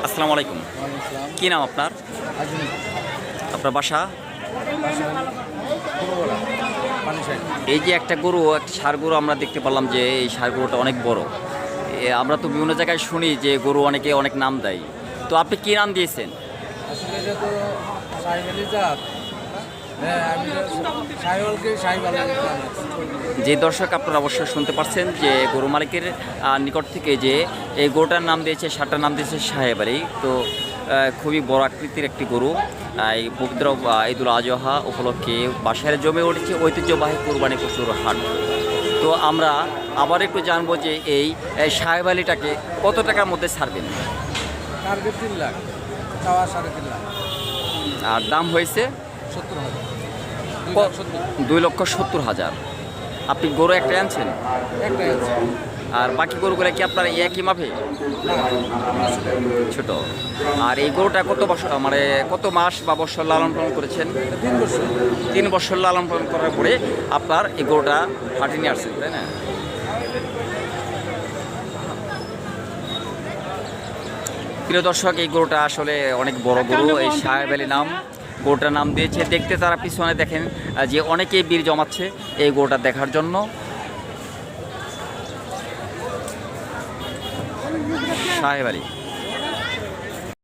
আসসালামু আলাইকুম। কি নাম আপনার? আপনার বাসা? এই যে একটা গরু, একটা ষাঁড় গরু আমরা দেখতে পারলাম যে এই ষাঁড় গরুটা অনেক বড়। আমরা তো বিভিন্ন জায়গায় শুনি যে গরু অনেকে অনেক নাম দেয়, তো আপনি কি নাম দিয়েছেন? আসলে এটা তো সাইওয়ালি জাত। হ্যাঁ, আমি সাইওয়ালকে সাইওয়ালি নাম দিয়েছি। যে দর্শক আপনারা অবশ্যই শুনতে পাচ্ছেন যে গরু মালিকের নিকট থেকে যে এই গরুটার নাম দিয়েছে, ষাঁড়টার নাম দিয়েছে সাহেব আলী। তো খুবই বড় আকৃতির একটি গরু। এই পবিত্র ঈদুল আজহা উপলক্ষে বাসায় জমে উঠেছে ঐতিহ্যবাহী কুরবানি পশুর হাট। তো আমরা আবার একটু জানবো যে এই সাহেব আলীটাকে কত টাকার মধ্যে ছাড়বেন? টার্গেট 3 লাখ, চাওয়া 3.5 লাখ। আর দাম হয়েছে 70,000, 2,70,000। আপনি গরু একটা আনছেন, একটাই আছে। আর বাকি গরুগুলো কি আপনার একই মাপে? ছোট। আর এই গরুটা কত বছর, মানে কত মাস বা বছর লালন পালন করেছেন? 3 বছর। 3 বছর লালন পালন করার পরে আপনার এই গরুটা হাটে নিয়ে আসছেন, তাই না? প্রিয় দর্শক, এই গরুটা আসলে অনেক বড় গরু। এই সাহেব আলী নাম গরুটার নাম দিয়েছে। দেখতে তারা পিছনে দেখেন যে অনেকেই ভিড় জমাচ্ছে এই গরুটা দেখার জন্য। সাহেব আলী।